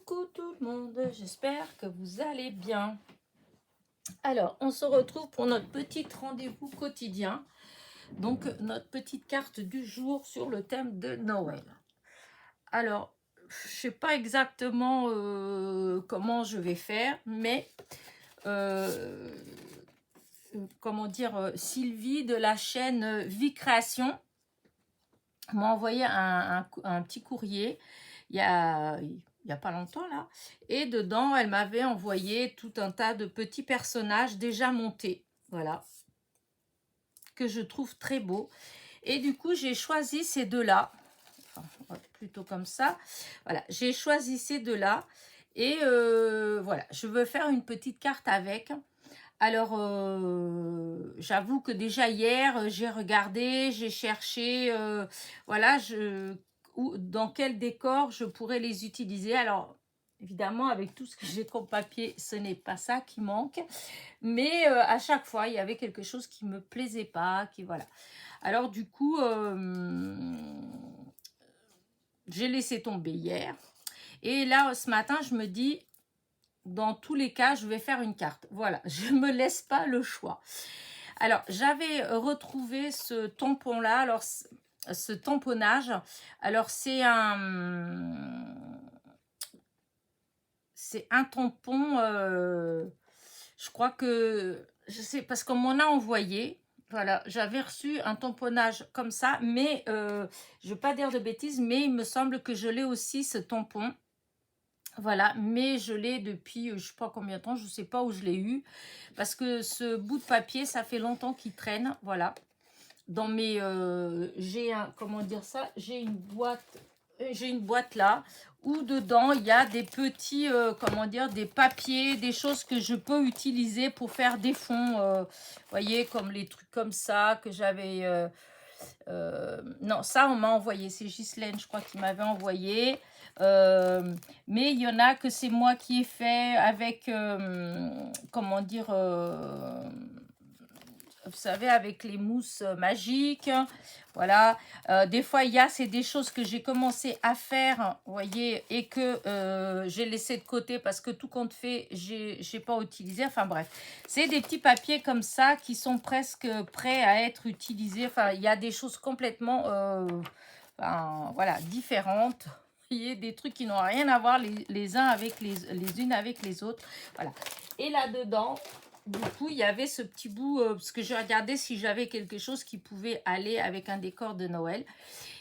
Coucou tout le monde, j'espère que vous allez bien. Alors, on se retrouve pour notre petit rendez-vous quotidien. Donc, notre petite carte du jour sur le thème de Noël. Alors, je ne sais pas exactement comment je vais faire, mais comment dire, Sylvie de la chaîne Vie Création m'a envoyé un petit courrier il y a pas longtemps là, et dedans elle m'avait envoyé tout un tas de petits personnages déjà montés, voilà, que je trouve très beaux. Et du coup j'ai choisi ces deux-là, enfin, plutôt comme ça, voilà, j'ai choisi ces deux-là, et voilà, je veux faire une petite carte avec. Alors, j'avoue que déjà hier, j'ai regardé, j'ai cherché, voilà, dans quel décor je pourrais les utiliser. Alors, évidemment, avec tout ce que j'ai comme papier, ce n'est pas ça qui manque. Mais à chaque fois, il y avait quelque chose qui ne me plaisait pas, qui voilà. Alors, du coup, j'ai laissé tomber hier. Et là, ce matin, je me dis, dans tous les cas, je vais faire une carte. Voilà, je ne me laisse pas le choix. Alors, j'avais retrouvé ce tampon-là. Alors, ce tamponnage, alors c'est un tampon, je crois que, je sais, parce qu'on m'en a envoyé. Voilà, j'avais reçu un tamponnage comme ça, mais je ne veux pas dire de bêtises, mais il me semble que je l'ai aussi, ce tampon. Voilà, mais je l'ai depuis, je ne sais pas combien de temps, je ne sais pas où je l'ai eu. Parce que ce bout de papier, ça fait longtemps qu'il traîne, voilà. Dans mes, j'ai un, comment dire ça, j'ai une boîte là, où dedans, il y a des petits, comment dire, des papiers, des choses que je peux utiliser pour faire des fonds. Voyez, comme les trucs comme ça, que j'avais... non, ça, on m'a envoyé. C'est Ghislaine, je crois, qui m'avait envoyé. Mais il y en a que c'est moi qui ai fait avec, comment dire, vous savez, avec les mousses magiques. Voilà. Des fois, c'est des choses que j'ai commencé à faire, vous voyez, et que j'ai laissé de côté parce que tout compte fait, j'ai pas utilisé. Enfin bref, c'est des petits papiers comme ça qui sont presque prêts à être utilisés. Enfin, il y a des choses complètement, enfin, voilà, différentes. Vous voyez, des trucs qui n'ont rien à voir les uns avec les unes avec les autres. Voilà. Et là-dedans, du coup, il y avait ce petit bout, parce que j'ai regardé si j'avais quelque chose qui pouvait aller avec un décor de Noël.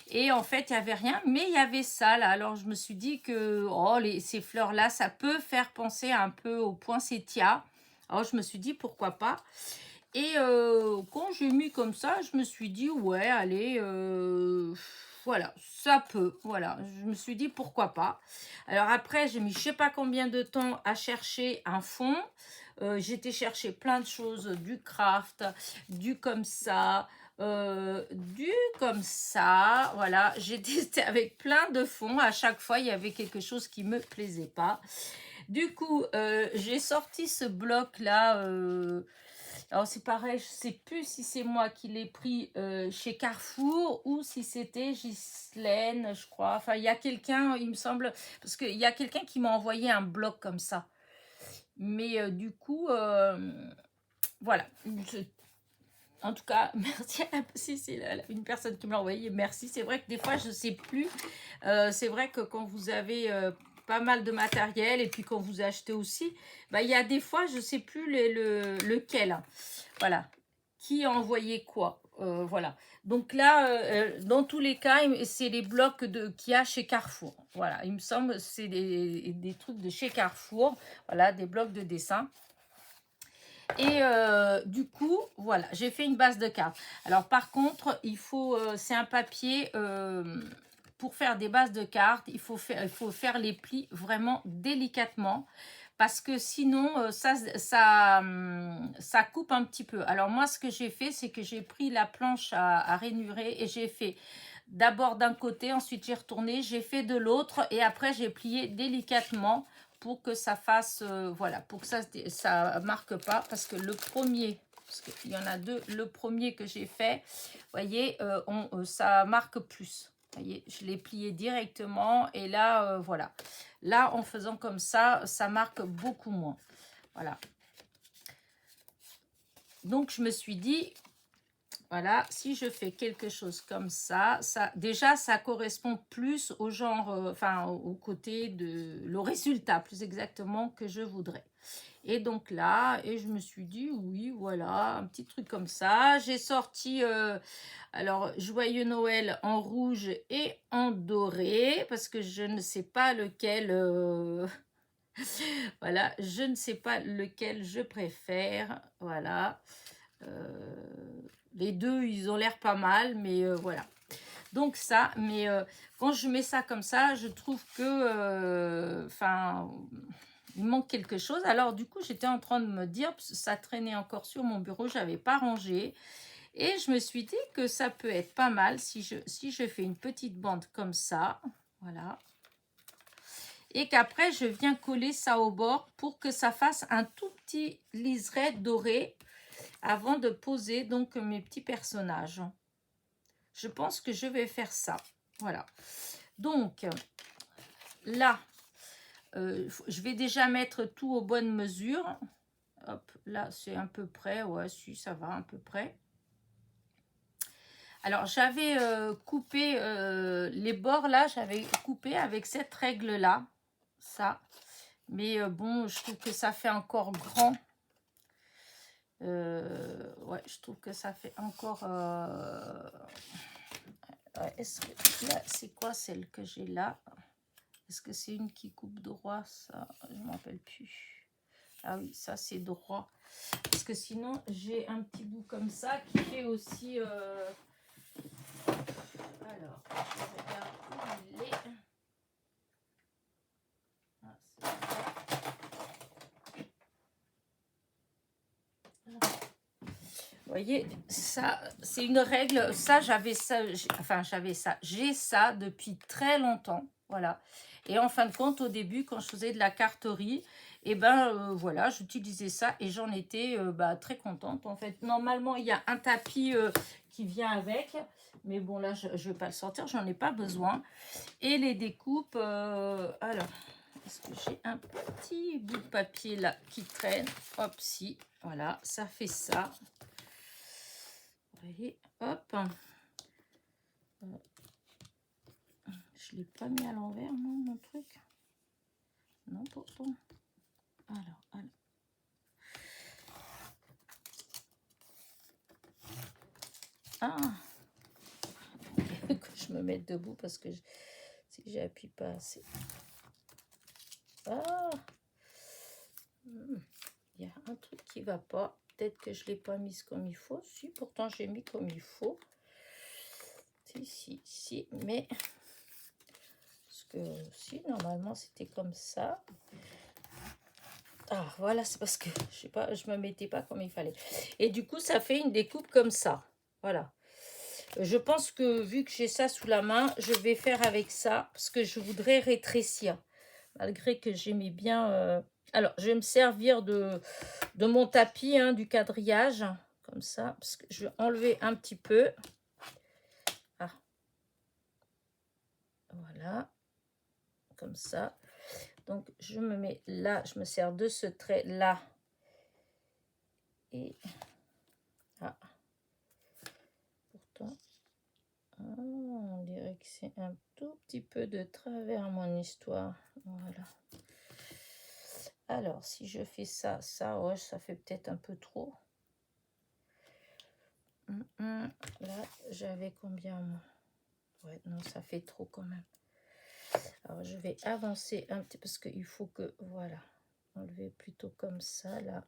Et en fait, il n'y avait rien, mais il y avait ça là. Alors, je me suis dit que oh, ces fleurs-là, ça peut faire penser un peu au poinsettia. Alors, je me suis dit, pourquoi pas. Et quand j'ai mis comme ça, je me suis dit, ouais, allez, voilà, ça peut. Voilà, je me suis dit, pourquoi pas. Alors après, j'ai mis je sais pas combien de temps à chercher un fond. J'étais chercher plein de choses, du craft, du comme ça, du comme ça. Voilà, j'ai testé avec plein de fonds. À chaque fois, il y avait quelque chose qui me plaisait pas. Du coup, j'ai sorti ce bloc-là. Alors, c'est pareil, je ne sais plus si c'est moi qui l'ai pris chez Carrefour ou si c'était Ghislaine, je crois. Enfin, il y a quelqu'un, il me semble, parce qu'il y a quelqu'un qui m'a envoyé un bloc comme ça. Mais du coup, voilà. En tout cas, merci si c'est une personne qui me l'a envoyé, merci. C'est vrai que des fois, je ne sais plus. C'est vrai que quand vous avez pas mal de matériel et puis quand vous achetez aussi, bah, il y a des fois, je ne sais plus lequel. Voilà. Qui a envoyé quoi. Voilà. Donc là, dans tous les cas, c'est les blocs qu'il y a chez Carrefour. Voilà. Il me semble que c'est des trucs de chez Carrefour. Voilà, des blocs de dessin. Et du coup, voilà, j'ai fait une base de cartes. Alors par contre, il faut, c'est un papier, pour faire des bases de cartes, il faut faire les plis vraiment délicatement. Parce que sinon, ça coupe un petit peu. Alors moi, ce que j'ai fait, c'est que j'ai pris la planche à ranurer et j'ai fait d'abord d'un côté, ensuite j'ai retourné, j'ai fait de l'autre et après j'ai plié délicatement pour que ça fasse, voilà, pour que ça marque pas. Parce que le premier, parce qu'il y en a deux, le premier que j'ai fait, vous voyez, ça marque plus. Vous voyez, je l'ai plié directement. Et là, voilà. Là, en faisant comme ça marque beaucoup moins. Voilà. Donc, je me suis dit, voilà, si je fais quelque chose comme ça, déjà, ça correspond plus au genre, enfin, au côté de, le résultat, plus exactement, que je voudrais. Et donc là, et je me suis dit, oui, voilà, un petit truc comme ça. J'ai sorti, alors, Joyeux Noël en rouge et en doré, parce que je ne sais pas lequel, voilà, je ne sais pas lequel je préfère, voilà. Les deux, ils ont l'air pas mal, mais voilà. Donc ça, mais quand je mets ça comme ça, je trouve que, enfin, il manque quelque chose. Alors du coup, j'étais en train de me dire, ça traînait encore sur mon bureau, je n'avais pas rangé. Et je me suis dit que ça peut être pas mal si je fais une petite bande comme ça, voilà. Et qu'après, je viens coller ça au bord pour que ça fasse un tout petit liseré doré avant de poser donc mes petits personnages. Je pense que je vais faire ça. Voilà. Donc, là, je vais déjà mettre tout aux bonnes mesures. Hop, là, c'est à peu près. Ouais, si, ça va à peu près. Alors, j'avais coupé les bords, là, j'avais coupé avec cette règle-là. Ça. Mais bon, je trouve que ça fait encore grand. Ouais, je trouve que ça fait encore... ouais, est-ce que là, c'est quoi celle que j'ai là? Est-ce que c'est une qui coupe droit, ça? Je ne me rappelle plus. Ah oui, ça c'est droit. Parce que sinon, j'ai un petit bout comme ça qui fait aussi... Alors, je regarde où il est. Ah, c'est vous voyez, ça, c'est une règle. Ça, j'avais ça, enfin, j'avais ça. J'ai ça depuis très longtemps. Voilà. Et en fin de compte, au début, quand je faisais de la carterie, et ben voilà, j'utilisais ça et j'en étais très contente. En fait, normalement, il y a un tapis qui vient avec. Mais bon, là, je ne vais pas le sortir, j'en ai pas besoin. Et les découpes, alors, est-ce que j'ai un petit bout de papier là qui traîne? Hop, si, voilà, ça fait ça. Vous voyez, hop. Je ne l'ai pas mis à l'envers, non, mon truc. Non, pourtant. Alors. Ah. Que je me mette debout parce que si j'appuie pas assez. Ah. Il y a un truc qui va pas. Peut-être que je ne l'ai pas mise comme il faut. Si, pourtant j'ai mis comme il faut. Si, mais... Parce que si, normalement c'était comme ça. Ah, voilà, c'est parce que je sais pas, je me mettais pas comme il fallait. Et du coup, ça fait une découpe comme ça. Voilà. Je pense que vu que j'ai ça sous la main, je vais faire avec ça parce que je voudrais rétrécir. Malgré que j'aimais bien... Alors, je vais me servir de mon tapis, hein, du quadrillage. Comme ça, parce que je vais enlever un petit peu. Ah. Voilà. Comme ça. Donc, je me mets là, je me sers de ce trait là. Et... Ah. Pourtant... on dirait que c'est un tout petit peu de travers mon histoire. Voilà. Alors, si je fais ça, ouais, ça fait peut-être un peu trop. Là, j'avais combien, moi? Ouais, non, ça fait trop quand même. Alors, je vais avancer un petit peu parce qu'il faut que, voilà, enlever plutôt comme ça, là.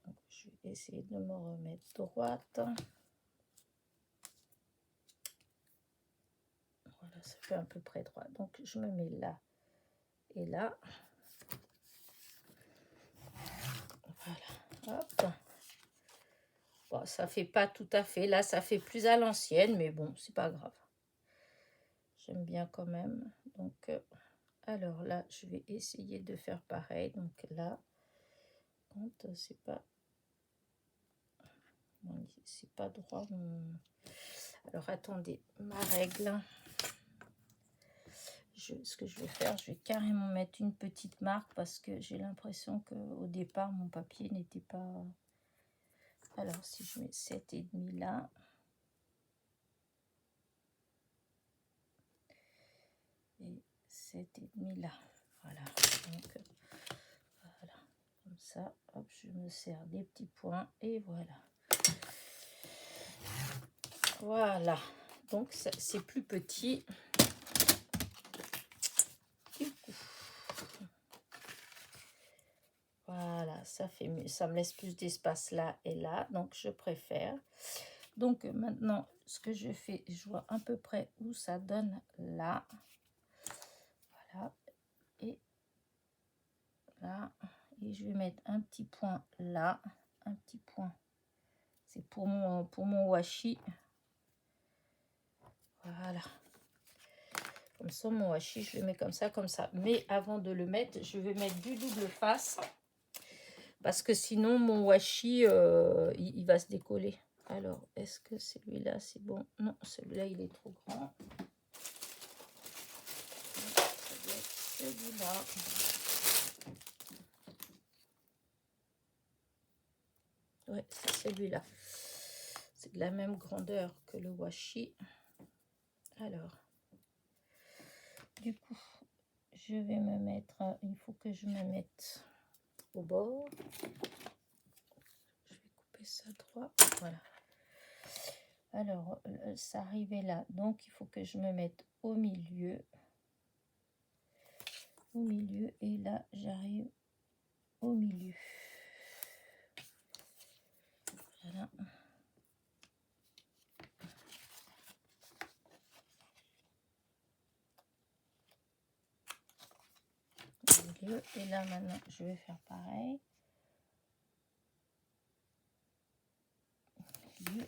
Donc, je vais essayer de me remettre droite. Voilà, ça fait à peu près droit. Donc, je me mets là et là. Voilà, hop. Bon, ça fait pas tout à fait. Là, ça fait plus à l'ancienne, mais bon, c'est pas grave. J'aime bien quand même. Donc, alors là, je vais essayer de faire pareil. Donc là, quand c'est pas droit. Alors, attendez, ma règle. Ce que je vais faire, je vais carrément mettre une petite marque parce que j'ai l'impression qu'au départ, mon papier n'était pas... Alors, si je mets 7,5 là... Et 7,5 là. Voilà. Donc, voilà. Comme ça, hop, je me sers des petits points et voilà. Voilà. Donc, c'est plus petit. Du coup, voilà, ça fait mieux. Ça me laisse plus d'espace là et là. Donc, je préfère. Donc, maintenant, ce que je fais, je vois à peu près où ça donne là. Voilà. Et là. Et je vais mettre un petit point là. Un petit point. C'est pour mon washi. Voilà. Comme ça, mon washi, je le mets comme ça, comme ça. Mais avant de le mettre, je vais mettre du double face. Parce que sinon, mon washi, il va se décoller. Alors, est-ce que celui-là, c'est bon? Non, celui-là, il est trop grand. Ça doit être celui-là. Ouais, c'est celui-là. C'est de la même grandeur que le washi. Alors, du coup, je vais me mettre... Il faut que je me mette au bord. Je vais couper ça droit. Voilà. Alors, ça arrivait là. Donc, il faut que je me mette au milieu. Au milieu. Et là, j'arrive au milieu. Voilà. Au milieu. Et là, maintenant, je vais faire pareil. Milieu.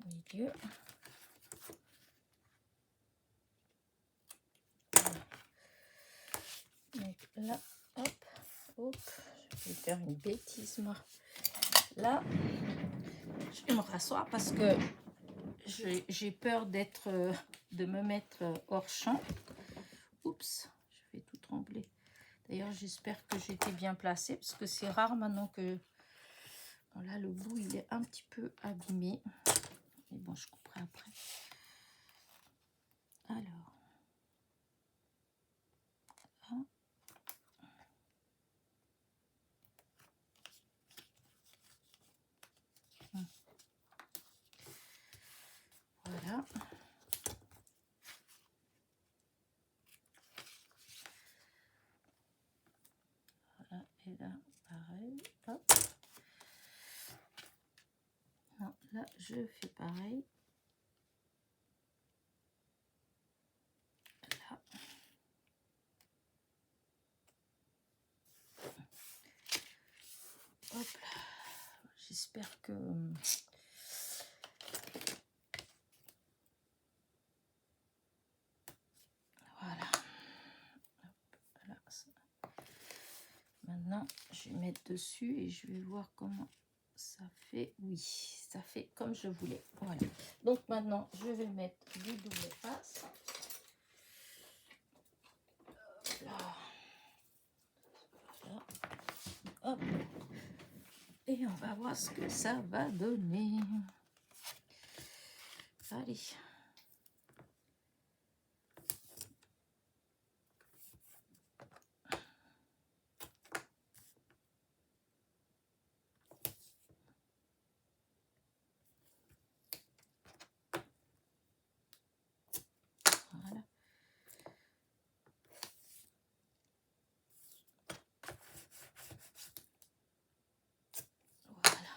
Milieu. Voilà. Donc là, hop, hop, je vais faire une bêtise moi. Là, je vais me rasseoir parce que j'ai peur de me mettre hors champ. Oups, je vais tout trembler. D'ailleurs, j'espère que j'étais bien placée parce que c'est rare maintenant que... Bon, là, le bout, il est un petit peu abîmé. Mais bon, je couperai après. Alors. Là. Voilà. Voilà. Et là, pareil. Hop. Non, là, je fais pareil. Là. Hop là. J'espère que... Voilà. Hop, voilà. Maintenant, je vais mettre dessus et je vais voir comment ça fait. Oui, ça fait comme je voulais. Voilà. Donc maintenant, je vais mettre du double face. Là. Voilà. Hop. Et on va voir ce que ça va donner. Allez. Voilà. Voilà.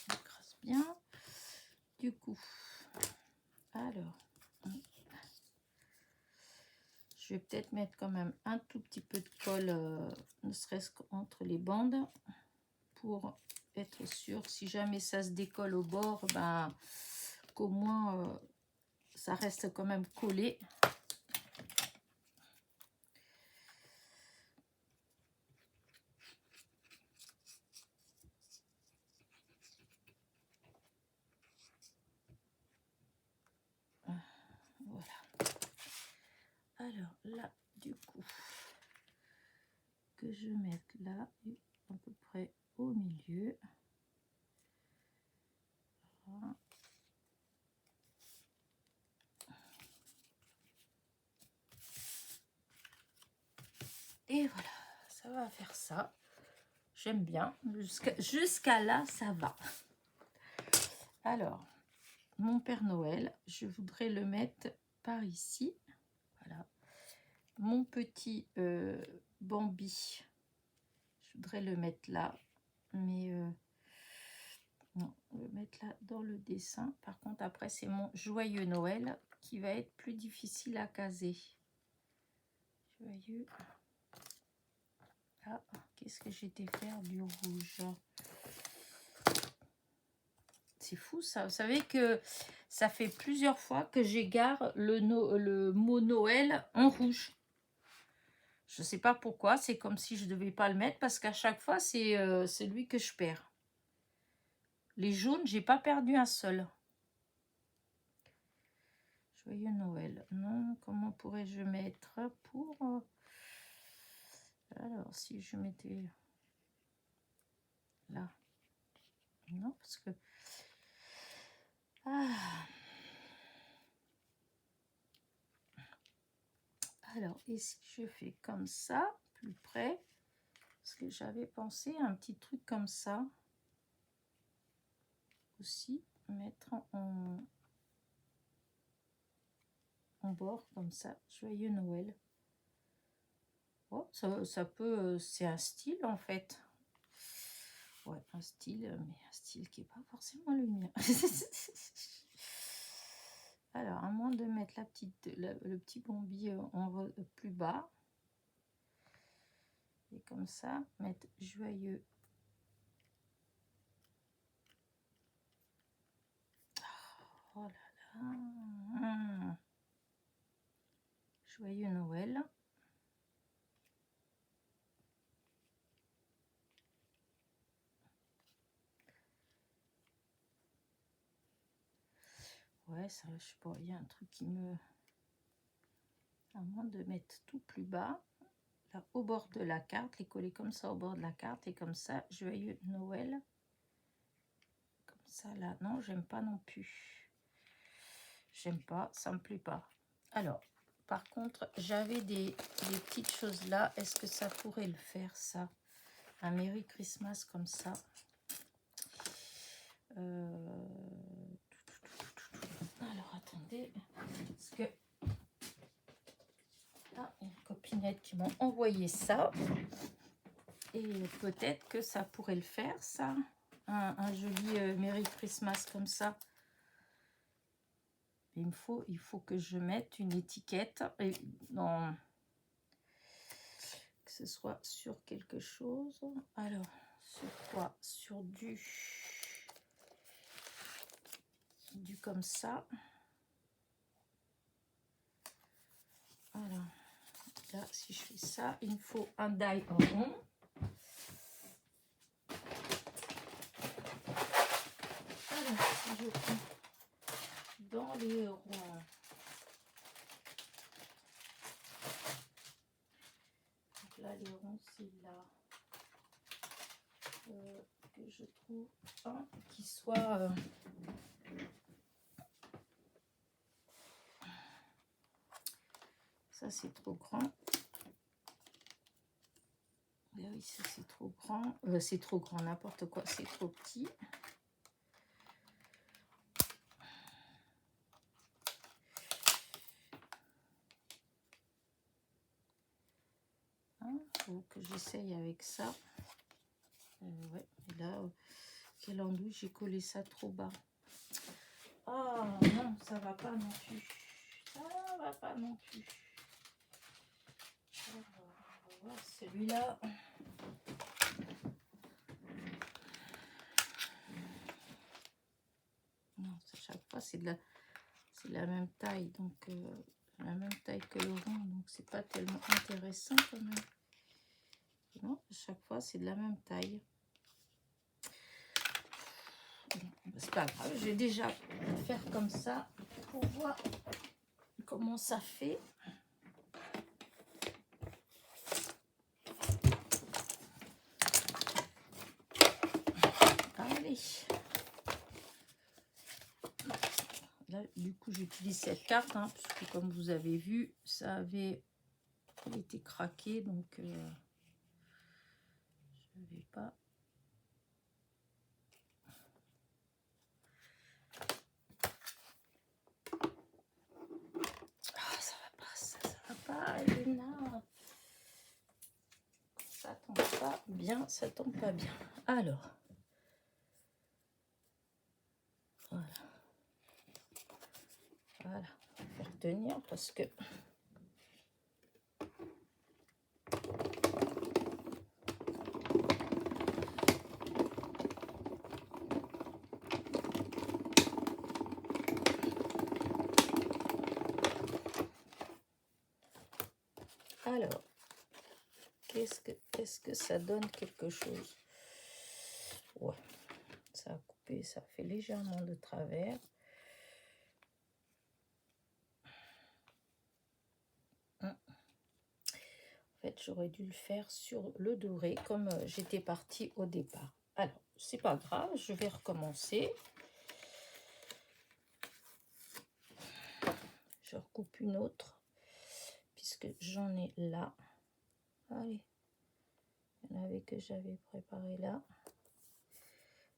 On écrase bien. Du coup, alors, je vais peut-être mettre quand même un tout petit peu de colle, ne serait-ce qu'entre les bandes, pour être sûr, si jamais ça se décolle au bord, ben, qu'au moins ça reste quand même collé. Alors là, du coup, que je mette là, à peu près au milieu. Voilà. Et voilà, ça va faire ça. J'aime bien. Jusqu'à là, ça va. Alors, mon Père Noël, je voudrais le mettre par ici. Voilà. Mon petit Bambi, je voudrais le mettre là. Mais non, on va le mettre là dans le dessin. Par contre, après, c'est mon Joyeux Noël qui va être plus difficile à caser. Joyeux. Ah, qu'est-ce que j'étais faire du rouge? C'est fou ça. Vous savez que ça fait plusieurs fois que j'égare le mot Noël en rouge. Je ne sais pas pourquoi. C'est comme si je ne devais pas le mettre parce qu'à chaque fois, c'est lui que je perds. Les jaunes, j'ai pas perdu un seul. Joyeux Noël. Non, comment pourrais-je mettre pour... Alors, si je mettais là. Non, parce que... Ah. Alors, et si je fais comme ça, plus près, parce que j'avais pensé à un petit truc comme ça, aussi, mettre en bord, comme ça, Joyeux Noël. Oh, ça peut, c'est un style en fait. Ouais, un style, mais un style qui n'est pas forcément le mien. Alors, à moins de mettre le petit bombi plus bas. Et comme ça, mettre Joyeux. Oh là là. Joyeux Noël. Ouais, ça, je sais pas, il y a un truc qui me... À moins de mettre tout plus bas, là, au bord de la carte, les coller comme ça au bord de la carte, et comme ça, Joyeux Noël. Comme ça, là, non, j'aime pas non plus. J'aime pas, ça me plaît pas. Alors, par contre, j'avais des petites choses là. Est-ce que ça pourrait le faire, ça? Un Merry Christmas comme ça. Alors, attendez. Parce que... Ah, une copinette qui m'a envoyé ça. Et peut-être que ça pourrait le faire, ça. Un joli Merry Christmas comme ça. Il faut que je mette une étiquette. Et non... Que ce soit sur quelque chose. Alors, sur quoi? Sur du comme ça. Voilà. Là, si je fais ça, il me faut un die en rond. Alors, si je prends dans les ronds. Donc là, les ronds, c'est là. Que je trouve un qui soit... Ça, c'est trop grand. Oui, ça, c'est trop grand. C'est trop grand, n'importe quoi. C'est trop petit. Faut que j'essaye avec ça. Ouais, et là, quelle andouille, j'ai collé ça trop bas. Oh non, ça va pas non plus. Ça va pas non plus. Alors, on va voir celui-là. Non, à chaque fois, c'est la même taille. Donc, la même taille que le rond. Donc, c'est pas tellement intéressant quand même. Non, à chaque fois, c'est de la même taille. C'est pas grave, je vais déjà faire comme ça pour voir comment ça fait. du coup, j'utilise cette carte, hein, puisque comme vous avez vu, ça avait été craqué, donc je ne vais pas. Ah, ça va pas, ça va pas, Elena. Ça tombe pas bien, ça tombe pas bien. Alors, voilà. Voilà, on va faire tenir parce que... Alors, est-ce que ça donne quelque chose? Ouais, ça a coupé, ça fait légèrement de travers. En fait, j'aurais dû le faire sur le doré comme j'étais partie au départ. Alors, c'est pas grave, je vais recommencer. Je recoupe une autre puisque j'en ai là. Allez, il y en avait que j'avais préparé là.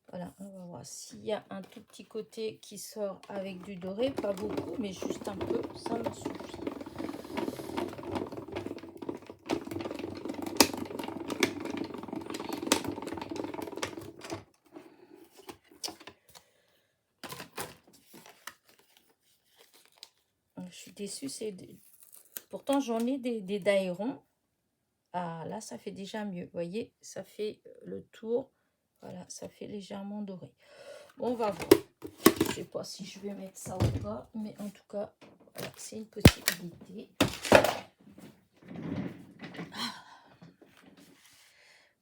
Voilà, on va voir s'il y a un tout petit côté qui sort avec du doré, pas beaucoup, mais juste un peu, ça me suffit. Je suis déçue, pourtant j'en ai des daérons. Ah, là, ça fait déjà mieux. Vous voyez, ça fait le tour. Voilà, ça fait légèrement doré. Bon, on va voir. Je ne sais pas si je vais mettre ça ou pas, mais en tout cas, voilà, c'est une possibilité.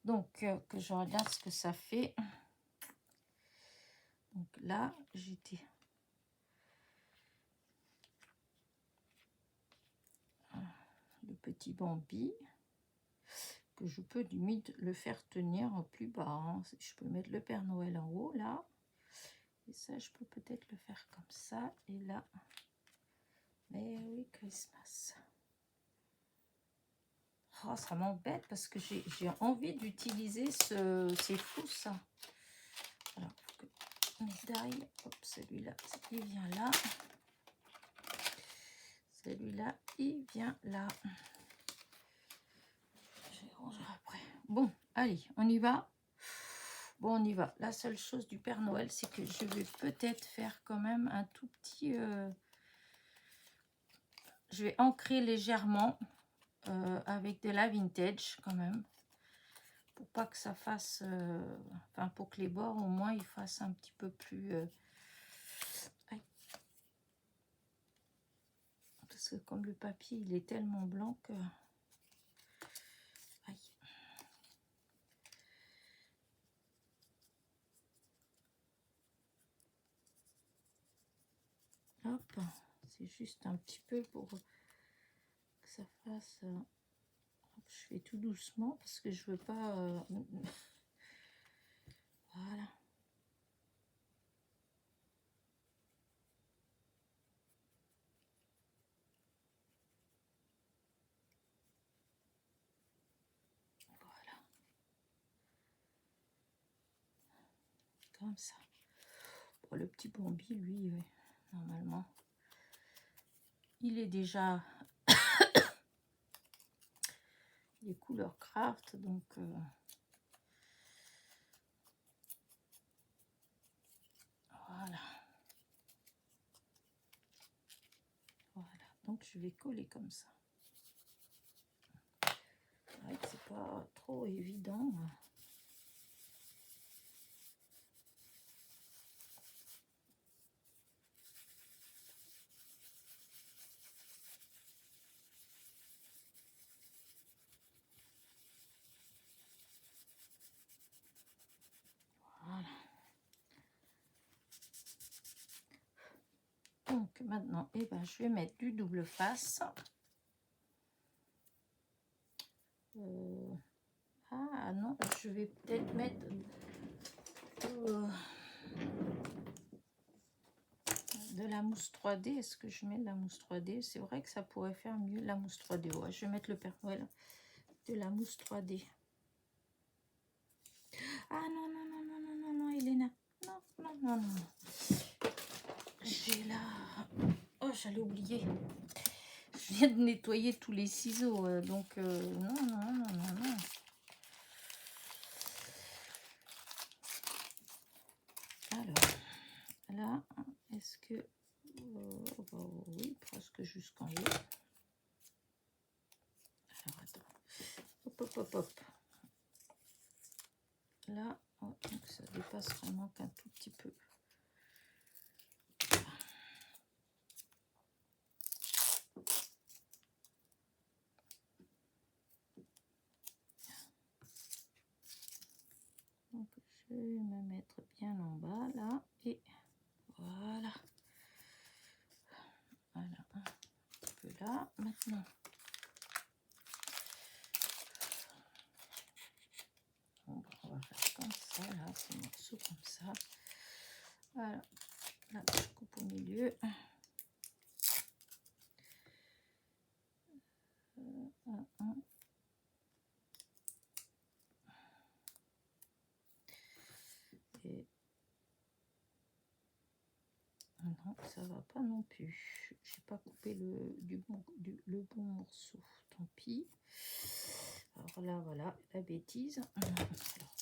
Donc, que je regarde ce que ça fait. Donc là, j'étais... Le petit Bambi. Que je peux limite le faire tenir plus bas. Hein. Je peux mettre le Père Noël en haut, là. Et ça, je peux peut-être le faire comme ça. Et là, Merry Christmas. Oh, ça m'embête parce que j'ai envie d'utiliser c'est fou ça. Alors, médaille, hop, celui-là, il vient là. Celui-là, il vient là. Je vais ranger après. Bon, allez, on y va. Bon, on y va. La seule chose du Père Noël, c'est que je vais peut-être faire quand même un tout petit... Je vais ancrer légèrement avec de la vintage quand même. Pour pas que ça fasse... enfin, pour que les bords, au moins, ils fassent un petit peu plus... Parce que comme le papier, il est tellement blanc que... Aïe. Hop, c'est juste un petit peu pour que ça fasse... je fais tout doucement parce que je veux pas... Voilà. Voilà. Comme ça. Bon, le petit Bambi, lui, normalement, il est déjà... il est couleur craft, donc... Voilà. Voilà. Donc, je vais coller comme ça. C'est pas trop évident. Voilà. Donc, maintenant, eh ben, je vais mettre du double face. Ah non, je vais peut-être mettre de la mousse mousse 3D. Est-ce que je mets de la mousse 3D? C'est vrai que ça pourrait faire mieux la mousse 3D. Ouais, je vais mettre le Père Noël de la mousse 3D. Ah non, non, non, non, non, non, non, Elena. Non, non, non, non. J'ai là... Oh, j'allais oublier. Je viens de nettoyer tous les ciseaux. Donc, non, non, non, non, non. Alors, là, est-ce que... bah, oui, presque jusqu'en haut. Alors, attends. Hop, hop, hop, hop. Là, oh, donc ça dépasse vraiment qu'un tout petit peu. Donc, je vais me mettre bien en bas, là, et voilà. Voilà, un petit peu là. Maintenant, bon, bah, on va faire comme ça, là, ces morceaux comme ça. Voilà, là, je coupe au milieu. Et non, ça va pas non plus. J'ai pas coupé le bon morceau. Tant pis. Alors là, voilà, la bêtise. Alors,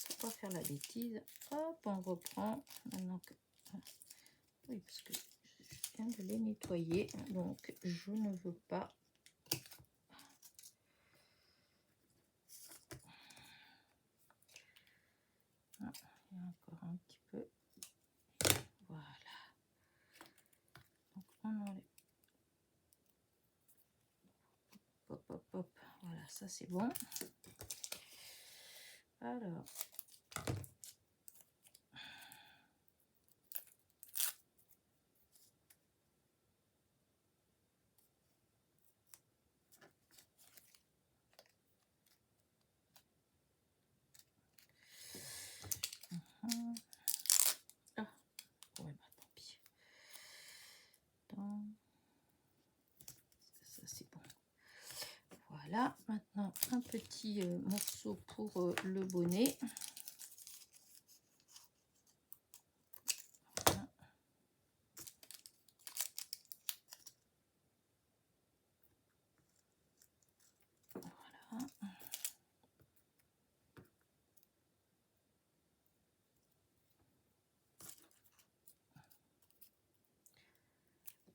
pour pas faire la bêtise, hop, on reprend. Maintenant que... Oui, parce que je viens de les nettoyer. Donc, je ne veux pas... Ah, il y a encore un petit peu. Voilà. Donc, on enlève. Hop, hop, hop. Voilà, ça c'est bon. Alors... Ah, ouais, bah tant pis. Ça c'est bon. Voilà, maintenant un petit morceau pour le bonnet. Voilà. Voilà.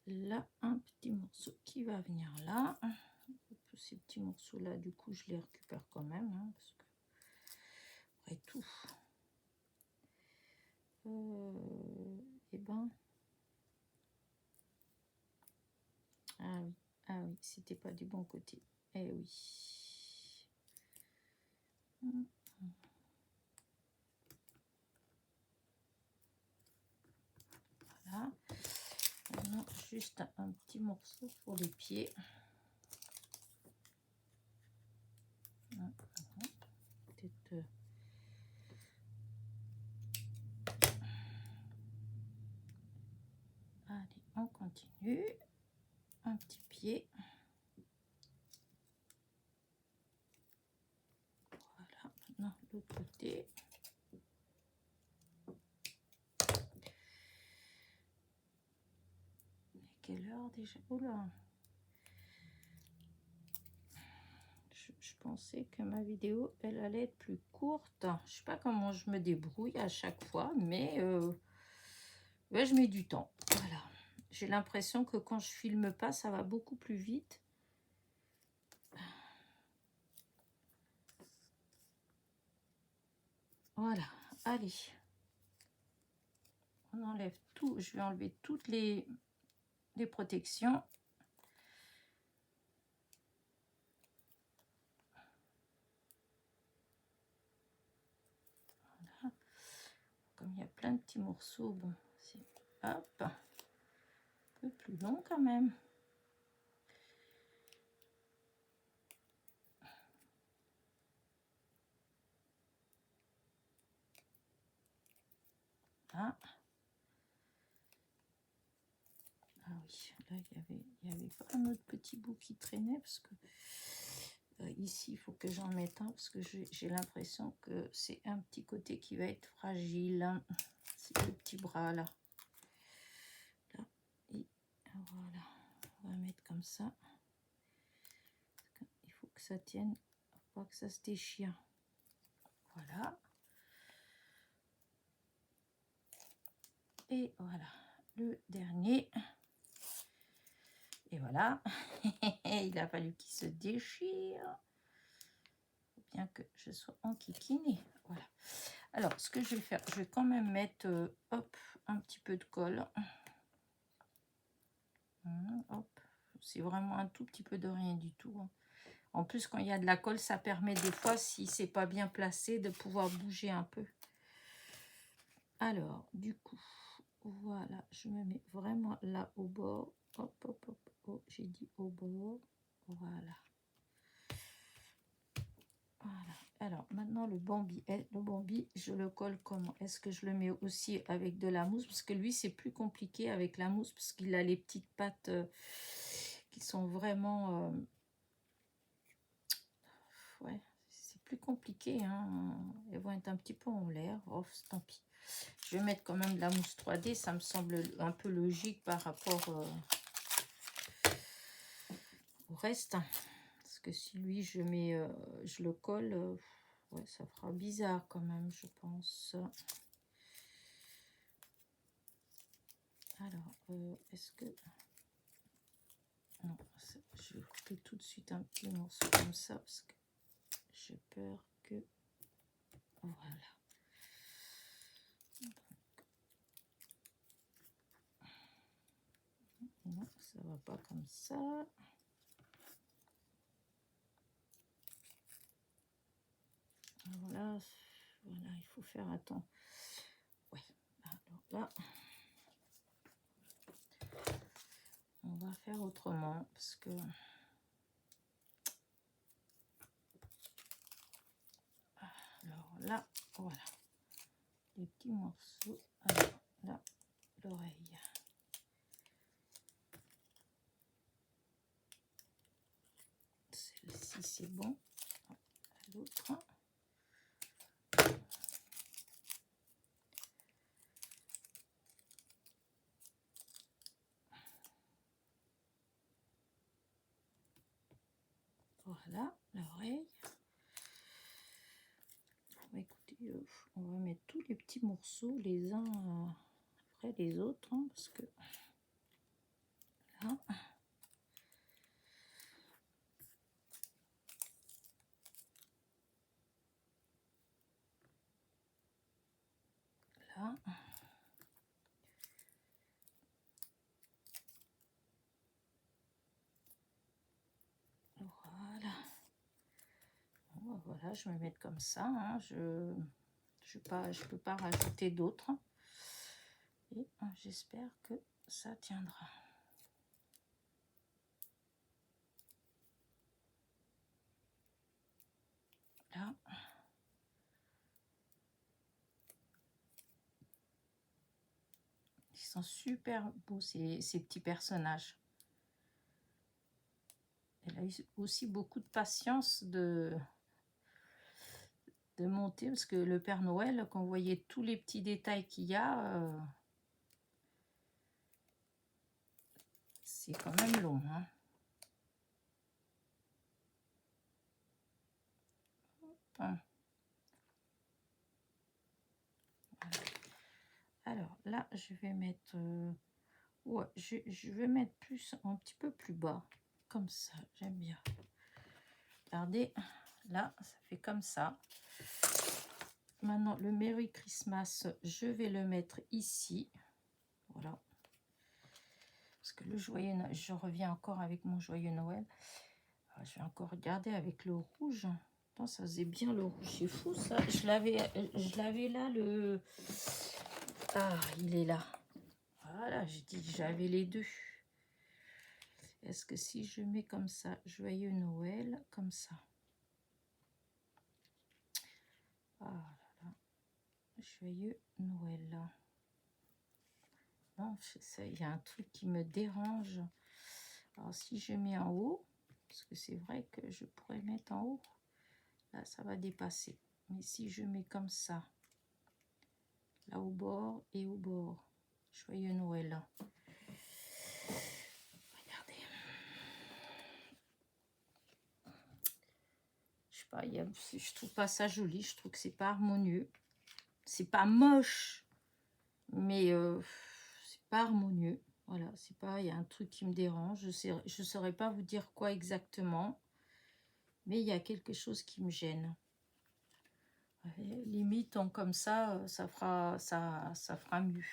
Là, un petit morceau qui va venir là. Ces petits morceaux là, du coup, je les récupère quand même, hein, parce que après tout, et ben, ah oui, c'était pas du bon côté. Eh oui. Voilà. Maintenant, juste un petit morceau pour les pieds. Peut-être. Allez, on continue. Un petit pied. Voilà, maintenant l'autre côté. Et quelle heure déjà? Oula! Je pensais que ma vidéo, elle allait être plus courte. Je sais pas comment je me débrouille à chaque fois, mais ouais, je mets du temps. Voilà. J'ai l'impression que quand je filme pas, ça va beaucoup plus vite. Voilà. Allez. On enlève tout. Je vais enlever toutes les protections. Voilà. Comme il y a plein de petits morceaux, bon, c'est hop, un peu plus long quand même. Ah. Ah oui, là, il y avait pas un autre petit bout qui traînait, parce que ici, il faut que j'en mette un, parce que j'ai l'impression que c'est un petit côté qui va être fragile, hein. C'est le petit bras, là. Là, et voilà, on va mettre comme ça. Il faut que ça tienne, pas que ça se déchire. Voilà. Et voilà, le dernier. Et voilà, il a fallu qu'il se déchire. Bien que je sois enquiquinée. Voilà. Alors, ce que je vais faire, je vais quand même mettre hop, un petit peu de colle. Hop, c'est vraiment un tout petit peu de rien du tout, hein. En plus, quand il y a de la colle, ça permet des fois, si c'est pas bien placé, de pouvoir bouger un peu. Alors, du coup, voilà, je me mets vraiment là au bord. Hop, hop, hop, oh, j'ai dit au bord. Voilà. Voilà. Alors, maintenant, le bambi, je le colle comment? Est-ce que je le mets aussi avec de la mousse? Parce que lui, c'est plus compliqué avec la mousse, parce qu'il a les petites pattes qui sont vraiment... ouais, c'est plus compliqué, hein. Elles vont être un petit peu en l'air. Oh, tant pis. Je vais mettre quand même de la mousse 3D. Ça me semble un peu logique par rapport au reste. Parce que si lui, je le colle, ouais, ça fera bizarre quand même, je pense. Alors, est-ce que... Non, je vais couper tout de suite un petit morceau comme ça, parce que j'ai peur que... Voilà. Non, ça va pas comme ça. Voilà, voilà, il faut faire attention. Oui, alors là, on va faire autrement, parce que... Alors là, voilà, les petits morceaux. Alors là, l'oreille. Celle-ci, c'est bon. L'autre. Voilà, l'oreille. Écoutez, on va mettre tous les petits morceaux les uns après les autres, hein, parce que là, là, voilà. Bon, voilà, je vais me mettre comme ça, hein. Je peux pas rajouter d'autres. Et j'espère que ça tiendra. Là. Ils sont super beaux, ces petits personnages. Elle a eu aussi beaucoup de patience de monter, parce que le Père Noël, quand vous voyez tous les petits détails qu'il y a, c'est quand même long, hein. Voilà. Alors là, je vais mettre... ouais, je vais mettre plus, un petit peu plus bas. Comme ça, j'aime bien. Regardez, là, ça fait comme ça. Maintenant, le Merry Christmas, je vais le mettre ici. Voilà. Parce que le joyeux Noël, je reviens encore avec mon joyeux Noël. Je vais encore regarder avec le rouge. Attends, ça faisait bien le rouge. C'est fou, ça. Je l'avais là, le... Ah, il est là. Voilà, j'ai dit que j'avais les deux. Est-ce que si je mets comme ça, joyeux Noël, comme ça. Ah là là. Joyeux Noël. Non, il y a un truc qui me dérange. Alors, si je mets en haut, parce que c'est vrai que je pourrais mettre en haut, là, ça va dépasser. Mais si je mets comme ça, là au bord et au bord, joyeux Noël. Regardez. Je sais pas, je trouve pas ça joli, je trouve que c'est pas harmonieux. C'est pas moche, mais c'est pas harmonieux. Voilà, c'est pas, il y a un truc qui me dérange. Je saurais pas vous dire quoi exactement, mais il y a quelque chose qui me gêne. Ouais, limite, comme ça, ça fera mieux.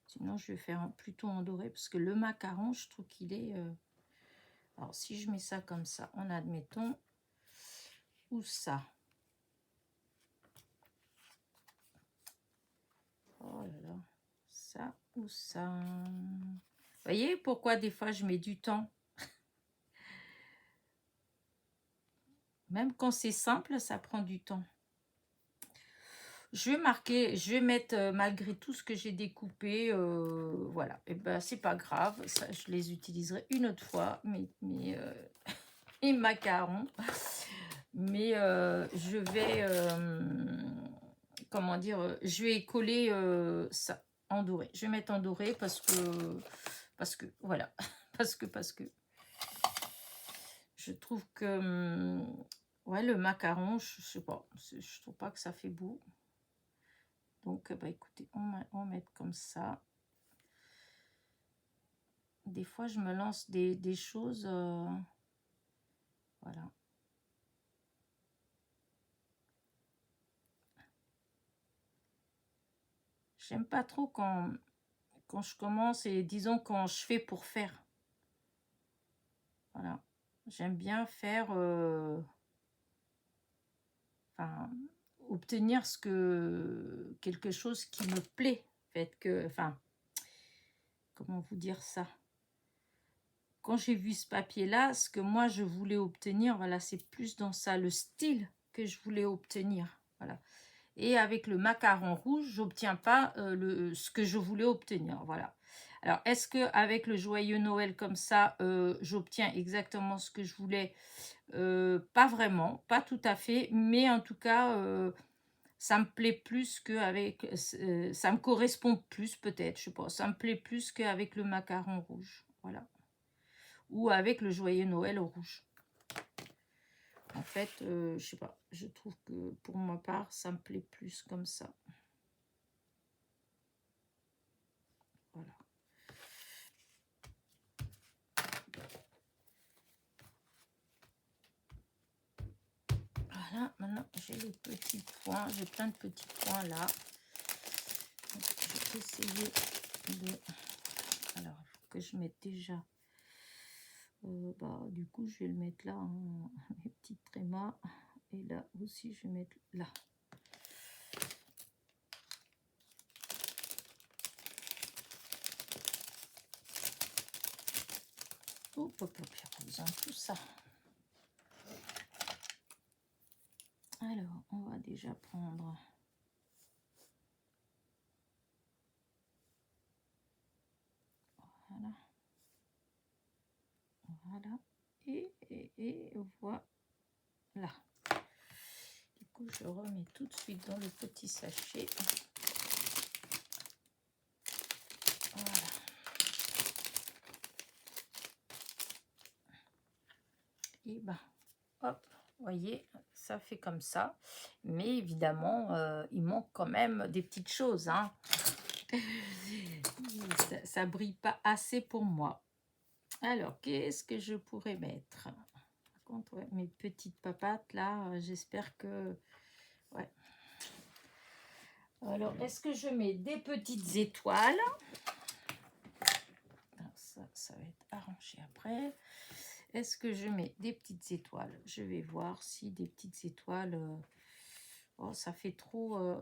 Sinon, je vais faire plutôt en doré, parce que le macaron, je trouve qu'il est... Alors, si je mets ça comme ça, en admettons, ou ça. Oh là là, ça ou ça. Vous voyez pourquoi des fois je mets du temps? Même quand c'est simple, ça prend du temps. Je vais marquer, je vais mettre malgré tout ce que j'ai découpé, voilà. Et ben c'est pas grave, ça je les utiliserai une autre fois, mes macarons. Mais je vais, comment dire, je vais coller ça en doré. Je vais mettre en doré parce que voilà, parce que je trouve que ouais, le macaron, je sais pas, je trouve pas que ça fait beau. Donc bah écoutez, on va mettre comme ça. Des fois je me lance des choses, voilà. J'aime pas trop quand je commence, et disons quand je fais pour faire. Voilà. J'aime bien faire, enfin, obtenir quelque chose qui me plaît. Fait que, enfin, comment vous dire ça? Quand j'ai vu ce papier-là, ce que moi je voulais obtenir, voilà, c'est plus dans ça, le style que je voulais obtenir. Voilà. Et avec le macaron rouge, j'obtiens pas ce que je voulais obtenir. Voilà. Alors, est-ce qu'avec le joyeux Noël comme ça, j'obtiens exactement ce que je voulais? Pas vraiment, pas tout à fait, mais en tout cas, ça me plaît plus qu'avec... ça me correspond plus peut-être, je sais pas. Ça me plaît plus qu'avec le macaron rouge. Voilà. Ou avec le joyeux Noël rouge. En fait, je sais pas, je trouve que pour ma part, ça me plaît plus comme ça. Voilà. Voilà, maintenant j'ai les petits points, j'ai plein de petits points là. Donc, je vais essayer de... Alors, il faut que je mette déjà... du coup, je vais le mettre là, hein, mes petits trémas. Et là aussi, je vais mettre là. Hop, hop, hop, j'ai besoin de tout ça. Alors, on va déjà prendre... Voilà. Voilà. Et voilà. Du coup, je remets tout de suite dans le petit sachet. Voilà. Et ben, hop, vous voyez, ça fait comme ça. Mais évidemment, il manque quand même des petites choses, hein. Ça brille pas assez pour moi. Alors, qu'est-ce que je pourrais mettre? Par contre, ouais, mes petites papates, là, j'espère que... Ouais. Alors, est-ce que je mets des petites étoiles? Alors, ça va être arrangé après. Est-ce que je mets des petites étoiles? Je vais voir si des petites étoiles... Oh, ça fait trop...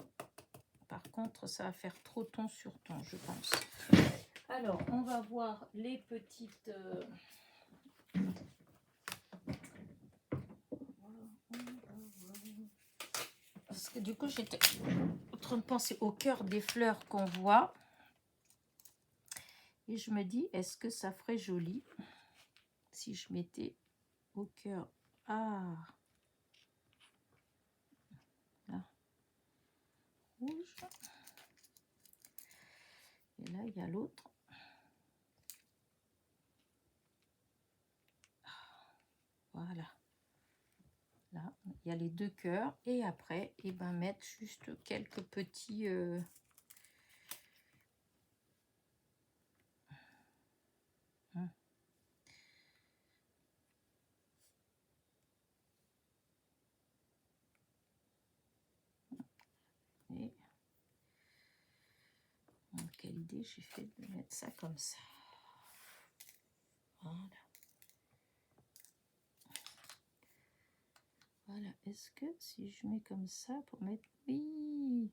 Par contre, ça va faire trop ton sur ton, je pense. Alors, on va voir les petites... Parce que du coup, j'étais en train de penser au cœur des fleurs qu'on voit. Et je me dis, est-ce que ça ferait joli si je mettais au cœur, ah, là, rouge. Et là, il y a l'autre. Voilà. Là, il y a les deux cœurs. Et après, et ben, mettre juste quelques petits... Et... quelle idée j'ai fait de mettre ça comme ça. Voilà. Voilà. Est-ce que si je mets comme ça pour mettre... Oui,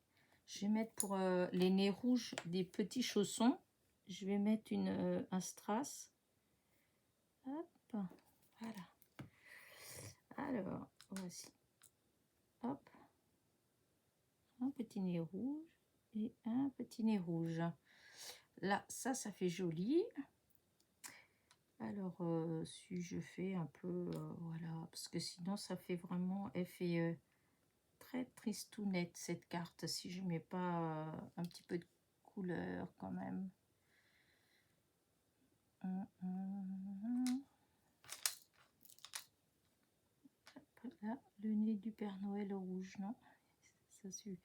je vais mettre pour les nez rouges des petits chaussons. Je vais mettre un strass. Hop. Voilà. Alors, voici. Hop. Un petit nez rouge et un petit nez rouge. Là, ça fait joli. Alors, si je fais un peu, voilà, parce que sinon, ça fait vraiment, elle fait très tristounette, cette carte, si je mets pas un petit peu de couleur quand même. Là, le nez du Père Noël rouge, non? Ça suffit.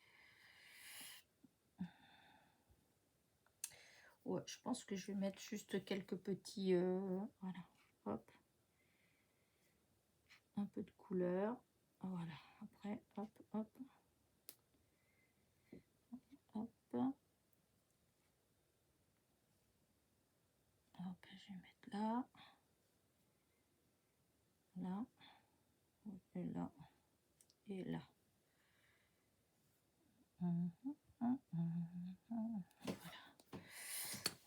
Ouais, je pense que je vais mettre juste quelques petits, voilà, hop, un peu de couleur, voilà, après, hop, hop, hop, hop, je vais mettre là, là, et là, et là. Voilà.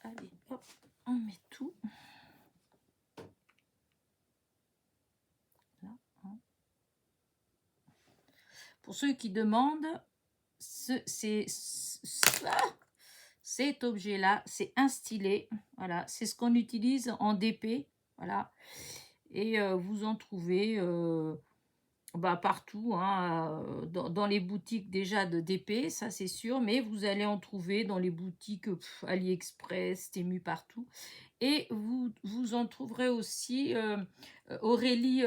Allez, hop, on met tout. Là, hein. Pour ceux qui demandent, cet objet-là, c'est un stylet. Voilà, c'est ce qu'on utilise en DP. Voilà. Et vous en trouvez partout, hein, dans les boutiques déjà de DP, ça c'est sûr, mais vous allez en trouver dans les boutiques AliExpress, Temu, partout. Et vous en trouverez aussi, Aurélie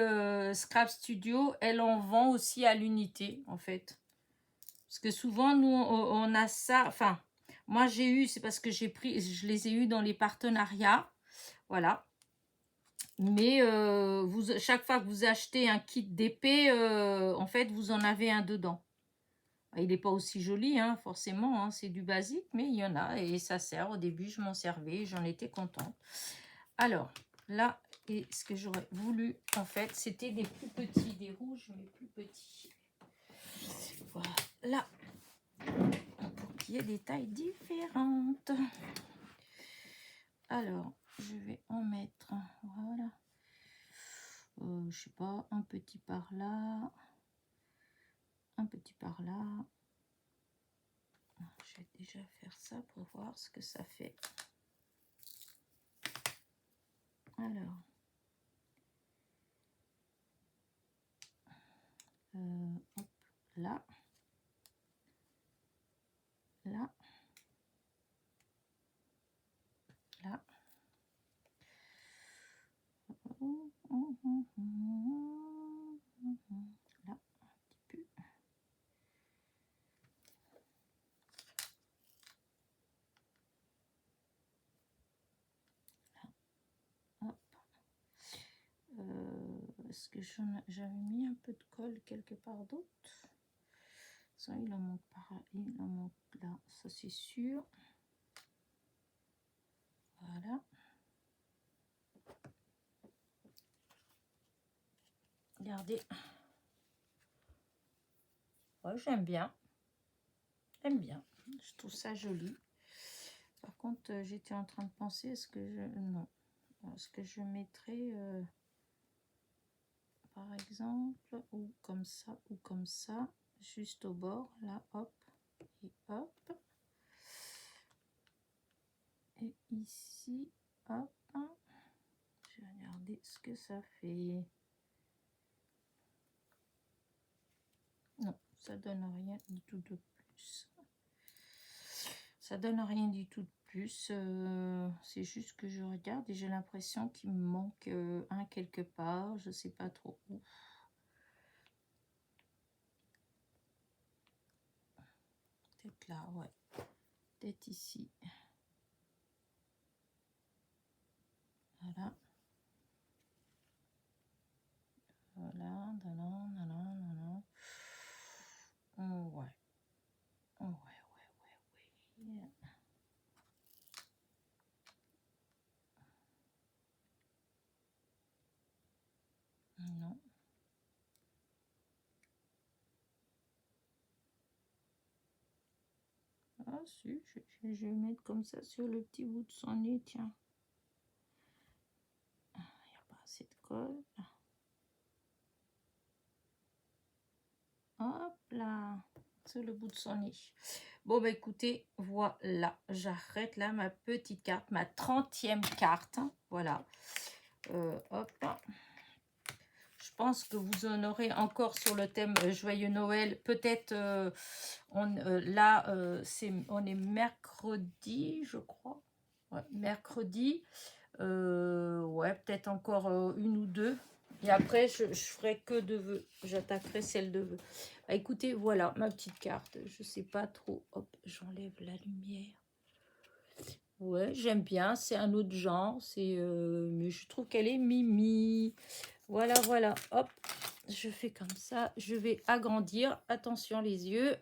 Scrap Studio, elle en vend aussi à l'unité, en fait. Parce que souvent, nous, on a ça, enfin, moi j'ai eu, c'est parce que je les ai eu dans les partenariats, voilà. Mais chaque fois que vous achetez un kit d'épée, en fait, vous en avez un dedans. Il n'est pas aussi joli, hein, forcément, hein, c'est du basique, mais il y en a et ça sert. Au début, je m'en servais, j'en étais contente. Alors, là, et ce que j'aurais voulu, en fait, c'était des plus petits, des rouges, mais plus petits. Voilà, pour qu'il y ait des tailles différentes. Alors, je vais en mettre, voilà. Je sais pas, un petit par là, un petit par là. Je vais déjà faire ça pour voir ce que ça fait. Alors, hop, là, là, là. Là, un petit peu. Hop. Est-ce que j'avais mis un peu de colle quelque part d'autre? Ça, il en manque il en manque là, ça c'est sûr. Voilà. Regardez. Ouais, j'aime bien. J'aime bien. Je trouve ça joli. Par contre, j'étais en train de penser, est-ce que non. Est-ce que je mettrais, par exemple, ou comme ça, juste au bord, là, hop, et hop. Et ici. Hop. Je vais regarder ce que ça fait. Non, ça donne rien du tout de plus. Ça donne rien du tout de plus. C'est juste que je regarde et j'ai l'impression qu'il me manque un quelque part. Je sais pas trop où. Peut-être là, ouais. Peut-être ici. Voilà. Voilà. Oh, ouais. Oh, ouais. Non. Ah si, je vais mettre comme ça sur le petit bout de son nez, tiens. Il n'y a pas assez de colle. Hop là, sur le bout de son nez. Bon, bah écoutez, voilà, j'arrête là ma petite carte, ma 30e carte. Voilà. Hop. Je pense que vous en aurez encore sur le thème Joyeux Noël. Peut-être, on est mercredi, je crois. Ouais, mercredi. Ouais, peut-être encore une ou deux. Et après, je ferai que de vœux. J'attaquerai celle de vœux. Bah, écoutez, voilà ma petite carte. Je sais pas trop. Hop, j'enlève la lumière. Ouais, j'aime bien. C'est un autre genre. Mais je trouve qu'elle est mimi. Voilà, voilà. Hop, je fais comme ça. Je vais agrandir. Attention les yeux.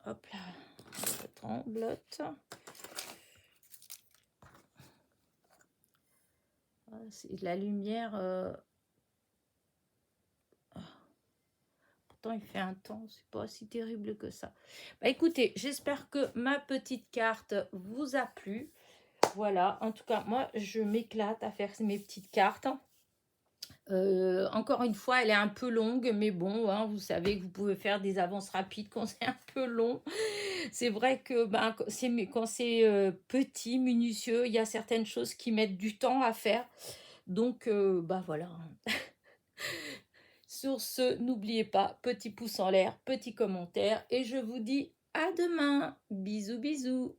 Hop là. Je tremblote. C'est la lumière. Pourtant, il fait un temps, c'est pas si terrible que ça. Bah, écoutez, j'espère que ma petite carte vous a plu. Voilà, en tout cas, moi, je m'éclate à faire mes petites cartes. Encore une fois, elle est un peu longue, mais bon, hein, vous savez que vous pouvez faire des avances rapides quand c'est un peu long. C'est vrai que quand c'est petit, minutieux, il y a certaines choses qui mettent du temps à faire. Donc, bah voilà. Sur ce, n'oubliez pas, petit pouce en l'air, petit commentaire, et je vous dis à demain. Bisous, bisous.